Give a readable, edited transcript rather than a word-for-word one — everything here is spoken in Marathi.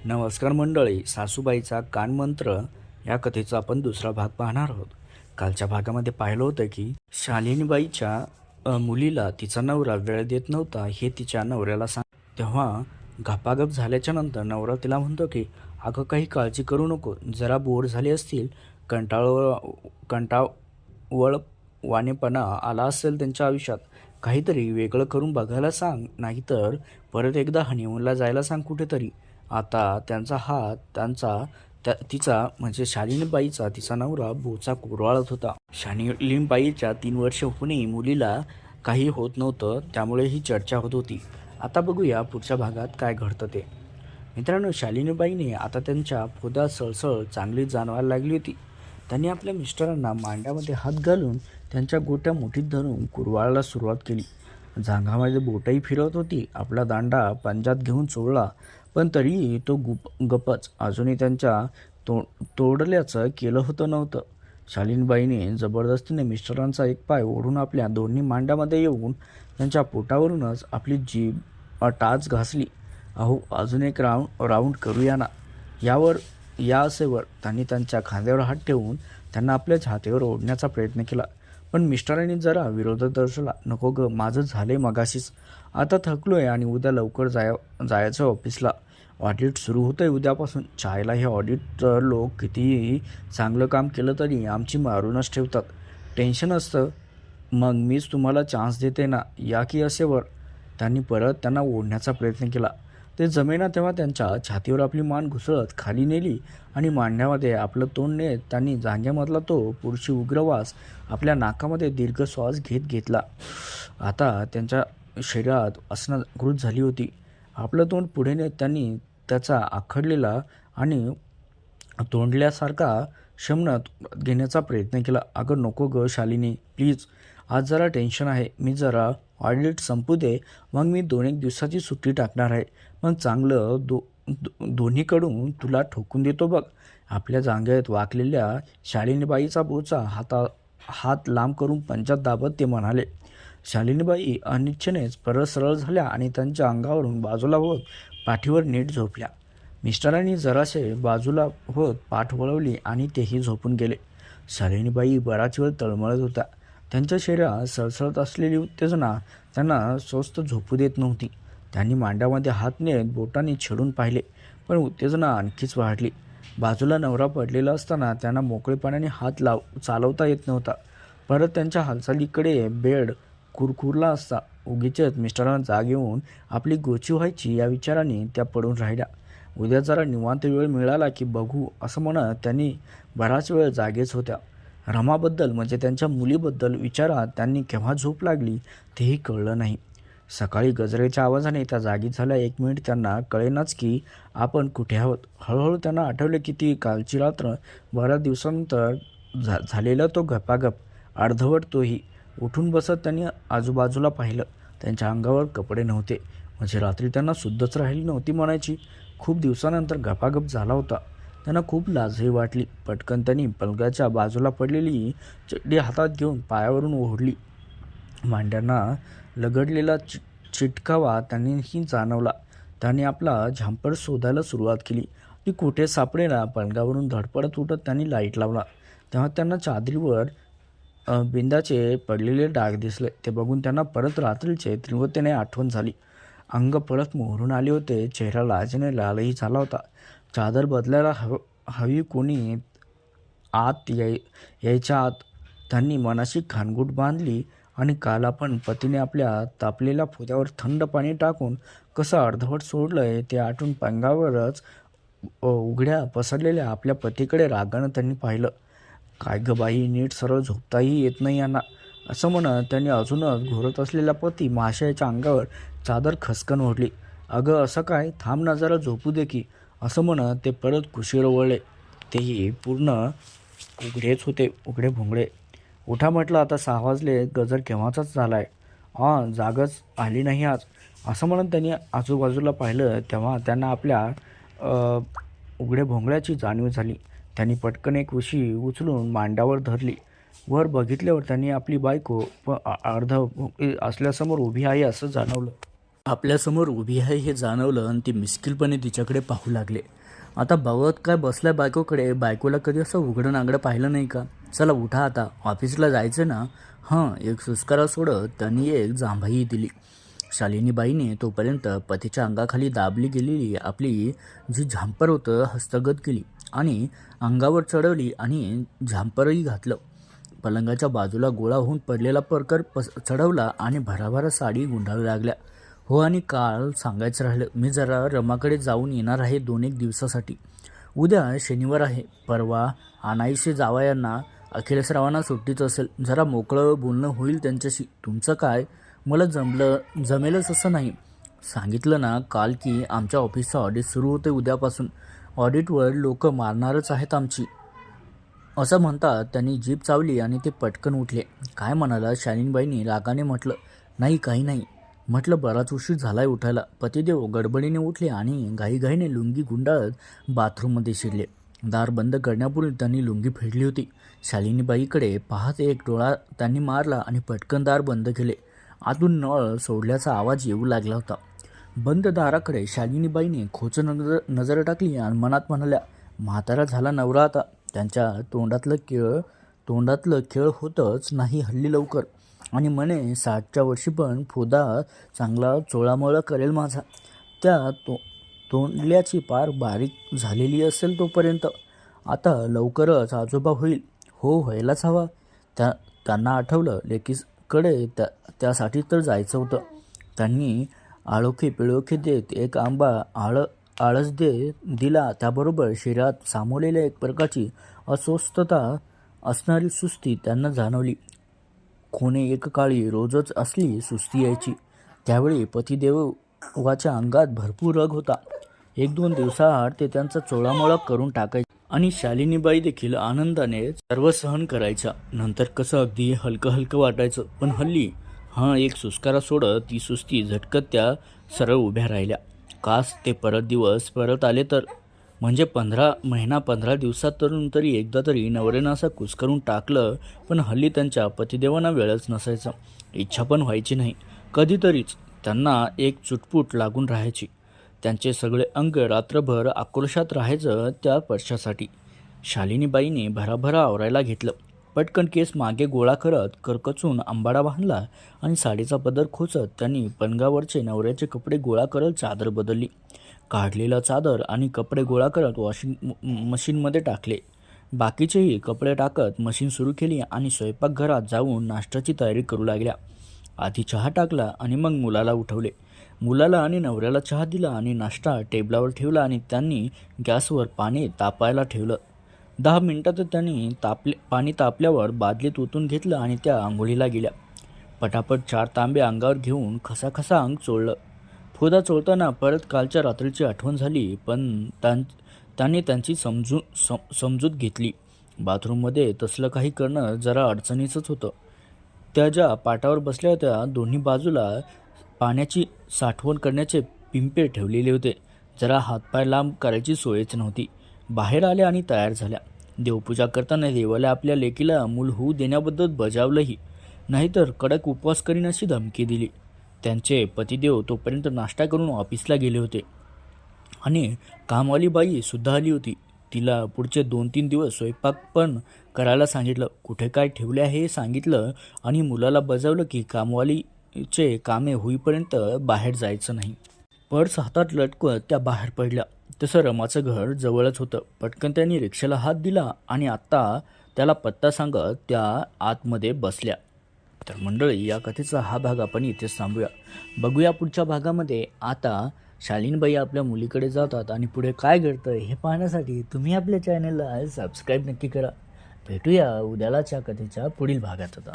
नमस्कार मंडळी, सासूबाईचा कानमंत्र या कथेचा आपण दुसरा भाग पाहणार आहोत. कालच्या भागामध्ये पाहिलं होतं की शालिनीबाईच्या मुलीला तिचा नवरा वेळ देत नव्हता हे तिच्या नवऱ्याला सांग. तेव्हा गपागप झाल्याच्या नंतर नवरा तिला म्हणतो की अगं काही काळजी करू नको, जरा बोर झाले असतील, कंटाळवाणेपणा आला असेल त्यांच्या आयुष्यात, काहीतरी वेगळं करून बघायला सांग, नाहीतर परत एकदा हनीमूनला जायला सांग कुठेतरी. आता त्यांचा हात तिचा म्हणजे शालिनीबाईचा तिचा नवरा बोचा कुरवाळत होता. शालिनीबाईच्या 3 वर्ष होऊनही मुलीला काही होत नव्हतं, त्यामुळे ही चर्चा होत होती. आता बघूया पुढच्या भागात काय घडतं ते. मित्रांनो, शालिनीबाईने आता त्यांच्या पोटात सळसळ चांगली जाणवायला लागली होती. त्यांनी आपल्या मिस्टरांना मांड्यामध्ये हात घालून त्यांच्या गोट्या मुठीत धरून कुरवाळायला सुरुवात केली. जांघामध्ये बोटही फिरवत होती. आपला दांडा पंजात घेऊन चोळला, पण तरीही तो गपच. अजूनही त्यांच्या तोडल्याचं केलं होतं नव्हतं. शालिनीबाईने जबरदस्तीने मिस्टरांचा एक पाय ओढून आपल्या दोन्ही मांड्यामध्ये येऊन त्यांच्या पोटावरूनच आपली जीभ टाच घासली. अहो, अजून एक राऊंड करूया ना, या असेवर. त्यांनी त्यांच्या खांद्यावर हात ठेवून त्यांना आपल्या छातीवर ओढण्याचा प्रयत्न केला, पण मिस्टरांनी जरा विरोध दर्शवला. नको ग, माझं झालंय मगाशीच, आता थकलोय आणि उद्या लवकर जायचं ऑफिसला. ऑडिट सुरू होतंय उद्यापासून. चायला हे ऑडिटर लोक कितीही चांगलं काम केलं तरी आमची मारूनच ठेवतात. टेन्शन असतं. मग मीच तुम्हाला चान्स देते ना, या की असेवर. त्यांनी परत त्यांना ओढण्याचा प्रयत्न केला. ते जमेना तेव्हा त्यांच्या छातीवर आपली मान घुसळत खाली नेली आणि मांड्यामध्ये आपलं तोंड नेत त्यांनी जांघ्यामधला तो पुरुषी उग्रवास आपल्या नाकामध्ये दीर्घ श्वास घेतला. आता त्यांच्या शरीरात असणं जागृत झाली होती. आपलं तोंड पुढे नेत त्यांनी त्याचा आखडलेला आणि तोंडल्यासारखा शमनात घेण्याचा प्रयत्न केला. अगं नको ग शालिनी, प्लीज, आज जरा टेन्शन आहे. मी जरा ऑडिट संपू दे, मग मी 2-1 दिवसाची सुट्टी टाकणार आहे. मग चांगलं दोन्हीकडून तुला ठोकून देतो बघ. आपल्या जांघेत वाकलेल्या शालिनीबाईचा बोचा हात लांब करून पंजात दाबत ते म्हणाले. शालिनीबाई अनिच्छेनेच परत सरळ झाल्या आणि त्यांच्या अंगावरून बाजूला होत पाठीवर नीट झोपल्या. मिस्टरांनी जरासे बाजूला होत पाठ वळवली आणि तेही झोपून गेले. शालिनीबाई बराच वेळ तळमळत होत्या. त्यांच्या शरीरात सळसळत असलेली उत्तेजना त्यांना स्वस्थ झोपू देत नव्हती. त्यांनी मांड्यामध्ये हात नेत बोटांनी छेडून पाहिले, पण उत्तेजना आणखीच वाढली. बाजूला नवरा पडलेला असताना त्यांना मोकळेपणाने हात चालवता येत नव्हता. परत त्यांच्या हालचालीकडे बेड कुरकुरला असता. उगीचच मिस्टरांना जाग येऊन आपली गोची व्हायची या विचाराने त्या पडून राहिल्या. उद्या जरा निवांत वेळ मिळाला की बघू, असं म्हणत त्यांनी बराच वेळ जागेच होत्या. रमाबद्दल म्हणजे त्यांच्या मुलीबद्दल विचारात त्यांनी केव्हा झोप लागली तेही कळलं नाही. सकाळी गजरेच्या आवाजाने त्या जागी झाल्या. 1 मिनिट त्यांना कळेनाच की आपण कुठे आहोत. हळूहळू त्यांना आठवले की ती कालची रात्र, बऱ्याच दिवसानंतर झालेला तो गपागप, अर्धवट तोही. उठून बसत त्यांनी आजूबाजूला पाहिलं. त्यांच्या अंगावर कपडे नव्हते, म्हणजे रात्री त्यांना शुद्धच राहिली नव्हती म्हणायची. खूप दिवसानंतर गपागप झाला होता. त्यांना खूप लाजही वाटली. पटकन त्यांनी पलंगाच्या बाजूला पडलेली चड्डी हातात घेऊन पायावरून ओढली. मांड्यांना लगडलेला चिटकावा त्यांनीही जाणवला. त्याने आपला झांपड शोधायला सुरुवात केली. ती कुठे सापडेना. पलंगावरून धडपडत उठत त्यांनी लाईट लावला. तेव्हा त्यांना चादरीवर बिंदाचे पडलेले डाग दिसले. ते बघून त्यांना परत रात्रीचे तीव्रतेने आठवण झाली. अंग परत मोहरून आले होते. चेहरा लाजेने लालही झाला होता. चादर बदलायला हवी. कोणी यायच्या आत त्यांनी मनाशी खानगूट बांधली आणि काल आपण पतीने आपल्या तापलेल्या पोत्यावर थंड पाणी टाकून कसं अर्धवट सोडलंय ते आठवून पंगावरच उघड्या पसरलेल्या आपल्या पतीकडे रागानं त्यांनी पाहिलं. काय ग बाई, नीट सरळ झोपताही येत नाही यांना, असं म्हणत त्यांनी अजूनच घोरत असलेल्या पती महाशयाच्या अंगावर चादर खसकन ओढली. अगं असं काय, थांब ना जरा झोपू दे की, असं म्हणत ते परत कुशीवर वळले. तेही पूर्ण उघडेच होते, उघडे भोंगळे. उठा म्हटलं, आता 6 वाजले, गजर केव्हाचाच झालाय. जागच आली नाही आज, असं म्हणत त्यांनी आजूबाजूला पाहिलं. तेव्हा त्यांना आपल्या उघडे भोंगळ्याची जाणीव झाली. त्यांनी पटकन एक उशी उचलून मांड्यावर धरली. वर बघितल्यावर त्यांनी आपली बायको अर्ध असल्यासमोर उभी आहे असं जाणवलं. आपल्यासमोर उभी आहे हे जाणवलं आणि ते मिस्किलपणे तिच्याकडे पाहू लागले. आता बघत काय बसल्या बायकोकडे. बायकोला कधी असं उघडं नांगडं पाहिलं नाही का? चला उठा आता, ऑफिसला जायचं ना. एक सुस्कारा सोडत त्यांनी एक जांभई दिली. शालिनीबाईने तोपर्यंत पतीच्या अंगाखाली दाबली गेलेली आपली जी झांपर होतं हस्तगत केली आणि अंगावर चढवली आणि झांपरही घातलं. पलंगाच्या बाजूला गोळा होऊन पडलेला परकर चढवला आणि भराभरा साडी गुंडाळू लागल्या. हो, आणि काल सांगायचं राहिलं, मी जरा रमाकडे जाऊन येणार आहे 2-1 दिवसासाठी. उद्या शनिवार आहे. परवा अनाईसे जावयांना अखिलेशरावांना सुट्टीच असेल. जरा मोकळं बोलणं होईल त्यांच्याशी. तुमचं काय? मला जमेलच असं नाही. सांगितलं ना काल की आमच्या ऑफिसचं ऑडिट सुरू होते उद्यापासून. ऑडिटवर लोक मारणारच आहेत आमची. असं म्हणतात त्यांनी जीभ चावली आणि ते पटकन उठले. काय म्हणाला? शालिनीबाईंनी रागाने म्हटलं. नाही, काही नाही. म्हटलं बराच उशीर झालाय उठायला. पतिदेव गडबडीने उठले आणि घाईघाईने लुंगी गुंडाळत बाथरूममध्ये शिरले. दार बंद करण्यापूर्वी त्यांनी लुंगी फेडली होती. शालिनीबाईकडे पाहत एक डोळा त्यांनी मारला आणि पटकन दार बंद केले. आतून नळ सोडल्याचा आवाज येऊ लागला होता. बंद दाराकडे शालिनीबाईने खोचं नजर टाकली आणि मनात म्हणाल्या, म्हातारा झाला नवरा आता. त्यांच्या तोंडातलं खेळ होतच नाही हल्ली लवकर. आणि म्हणे 60च्या वर्षी पण फोदा चांगला चोळामोळा करेल माझा. त्या तोंडल्याची पार बारीक झालेली असेल तोपर्यंत. आता लवकरच आजोबा होईल. हो, व्हायलाच हवा. त्यांना आठवलं लेकीकडे त्यासाठी तर जायचं होतं. त्यांनी आळोखे पिळोखे देत एक आंबा आळस दिला. त्याबरोबर शरीरात सामावलेल्या एक प्रकारची अस्वस्थता असणारी सुस्ती त्यांना जाणवली. कोणे एकेकाळी रोजच असली सुस्ती यायची. त्यावेळी पतिदेवाच्या अंगात भरपूर रग होता. 1-2 दिवसाआड ते त्यांचा चोळामोळा करून टाकायचे आणि शालिनीबाई देखील आनंदाने सर्व सहन करायच्या. नंतर कसं अगदी हलकं हलकं वाटायचं. पण हल्ली एक सुस्कारा सोडत ती सुस्ती झटकत त्या सरळ उभ्या राहिल्या. कास ते दिवस परत आले तर. म्हणजे 15 दिवसात तरी एकदा तरी नवऱ्यानं असं कुस्करून टाकलं. पण हल्ली त्यांच्या पतिदेवांना वेळच नसायचा. इच्छा पण व्हायची नाही. कधीतरीच त्यांना एक चुटपुट लागून राहायची. त्यांचे सगळे अंग रात्रभर आक्रोशात राहायचं त्या स्पर्शासाठी. शालिनीबाईने भराभरा आवरायला घेतलं. पटकन केस मागे गोळा करत करकचून आंबाडा बांधला आणि साडीचा पदर खोचत त्यांनी पलंगावरचे नवऱ्याचे कपडे गोळा करत चादर बदलली. काढलेला चादर आणि कपडे गोळा करत वॉशिंग मशीनमध्ये टाकले. बाकीचेही कपडे टाकत मशीन सुरू केली आणि स्वयंपाकघरात जाऊन नाश्त्याची तयारी करू लागल्या. आधी चहा टाकला आणि मग मुलाला उठवले. मुलाला आणि नवऱ्याला चहा दिला आणि नाश्ता टेबलावर ठेवला आणि त्यांनी गॅसवर पाणी तापायला ठेवलं. 10 मिनिटातच त्यांनी पाणी तापल्यावर बादलीत ओतून घेतलं आणि त्या आंघोळीला गेल्या. पटापट 4 तांबे अंगावर घेऊन खसाखसा अंग चोळलं. फोदा चोळताना परत कालच्या रात्रीची आठवण झाली. पण त्यांनी त्यांची समजूत घेतली. बाथरूममध्ये तसलं काही करणं जरा अडचणीचंच होतं. त्या ज्या पाटावर बसल्या होत्या दोन्ही बाजूला पाण्याची साठवण करण्याचे पिंपे ठेवलेले होते. जरा हातपाय लांब करायची सोयच नव्हती. बाहेर आल्या आणि तयार झाल्या. देवपूजा करताना देवाला आपल्या लेकीला मूल होऊ देण्याबद्दल बजावलंही. नाहीतर कडक उपवास करीन अशी धमकी दिली. त्यांचे पतिदेव तोपर्यंत नाश्ता करून ऑफिसला गेले होते आणि कामवाली बाई सुद्धा आली होती. तिला पुढचे 2-3 दिवस स्वयंपाक पण करायला सांगितलं. कुठे काय ठेवले आहे हे सांगितलं आणि मुलाला बजावलं की कामवालीचे कामे होईपर्यंत बाहेर जायचं नाही. पर्स हातात लटकवत त्या बाहेर पडल्या. तसं रमाचं घर जवळच होतं. पटकन त्यांनी रिक्षाला हात दिला आणि आत्ता त्याला पत्ता सांगत त्या आतमध्ये बसल्या. तर मंडळी, या कथेचा हा भाग आपण इथेच थांबूया. बघूया पुढच्या भागामध्ये. आता शालिनीबाई आपल्या मुलीकडे जातात आणि पुढे काय घडतं हे पाहण्यासाठी तुम्ही आपल्या चॅनलला सबस्क्राईब नक्की करा. भेटूया उद्यालाच्या कथेच्या पुढील भागात. आता